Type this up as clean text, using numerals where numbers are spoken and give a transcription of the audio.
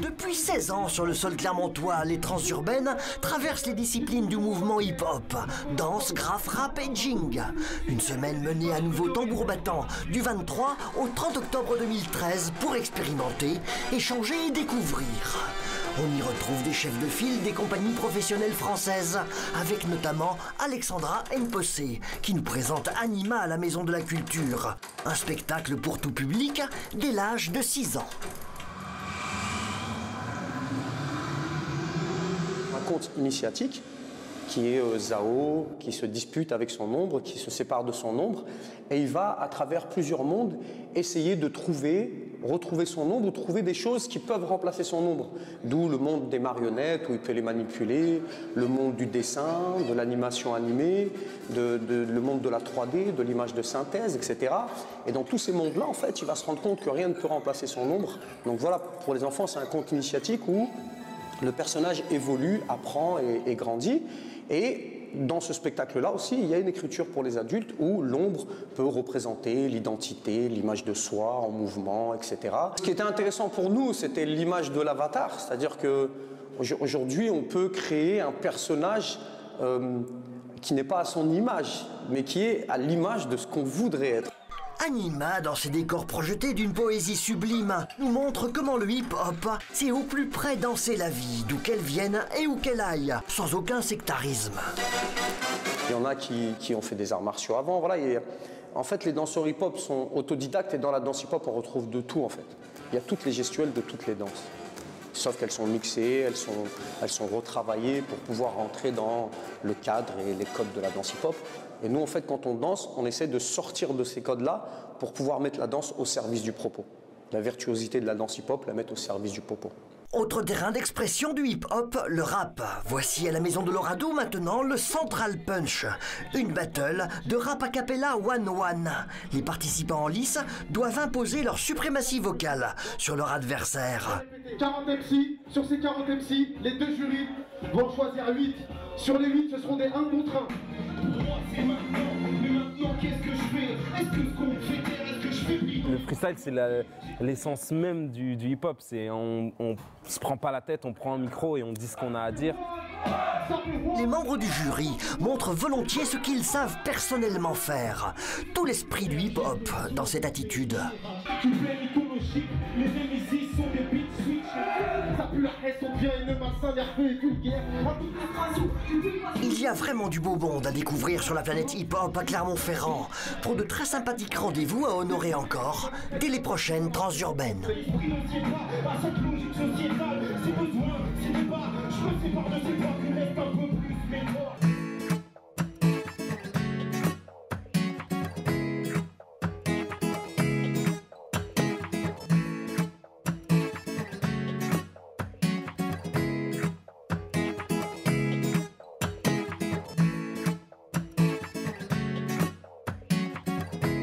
Depuis 16 ans, sur le sol clermontois, les transurbaines traversent les disciplines du mouvement hip-hop. Danse, graphe, rap et jing. Une semaine menée à nouveau tambour battant du 23 au 30 octobre 2013 pour expérimenter, échanger et découvrir. On y retrouve des chefs de file des compagnies professionnelles françaises, avec notamment Alexandra Mpossé, qui nous présente Anima à la Maison de la Culture. Un spectacle pour tout public dès l'âge de 6 ans. Un conte initiatique qui est Zao, qui se dispute avec son ombre, qui se sépare de son ombre, et il va, à travers plusieurs mondes, essayer de retrouver son ombre ou trouver des choses qui peuvent remplacer son ombre. D'où le monde des marionnettes, où il peut les manipuler, le monde du dessin, de l'animation animée, le monde de la 3D, de l'image de synthèse, etc. Et dans tous ces mondes-là, en fait, il va se rendre compte que rien ne peut remplacer son ombre. Donc voilà, pour les enfants, c'est un conte initiatique où le personnage évolue, apprend et grandit. Et dans ce spectacle-là aussi, il y a une écriture pour les adultes où l'ombre peut représenter l'identité, l'image de soi en mouvement, etc. Ce qui était intéressant pour nous, c'était l'image de l'avatar, c'est-à-dire qu'aujourd'hui, on peut créer un personnage qui n'est pas à son image, mais qui est à l'image de ce qu'on voudrait être. Anima, dans ses décors projetés d'une poésie sublime, nous montre comment le hip-hop sait au plus près danser la vie, d'où qu'elle vienne et où qu'elle aille, sans aucun sectarisme. Il y en a qui ont fait des arts martiaux avant, voilà. Et en fait, les danseurs hip-hop sont autodidactes et dans la danse hip-hop, on retrouve de tout en fait. Il y a toutes les gestuelles de toutes les danses. Sauf qu'elles sont mixées, elles sont retravaillées pour pouvoir rentrer dans le cadre et les codes de la danse hip-hop. Et nous, en fait, quand on danse, on essaie de sortir de ces codes-là pour pouvoir mettre la danse au service du propos. La virtuosité de la danse hip-hop, la mettre au service du propos. Autre terrain d'expression du hip-hop, le rap. Voici à la Maison de l'Orado maintenant le Central Punch. Une battle de rap a cappella one-one. Les participants en lice doivent imposer leur suprématie vocale sur leur adversaire. 40 MC, sur ces 40 MC, les deux jurys vont choisir 8. Sur les 8, ce seront des 1 contre 1. Pour moi, c'est maintenant. Mais maintenant, qu'est-ce que je fais? Est-ce que ce qu'on fait taire? Est-ce que je fais plier? Le freestyle, c'est l'essence même du hip-hop. On se prend pas la tête, on prend un micro et on dit ce qu'on a à dire. Les membres du jury montrent volontiers ce qu'ils savent personnellement faire. Tout l'esprit du hip-hop dans cette attitude. Il y a vraiment du beau monde à découvrir sur la planète hip-hop à Clermont-Ferrand. Pour de très sympathiques rendez-vous à honorer encore dès les prochaines transurbaines. Si besoin, si débat, je me sépare de ces poids, reste un peu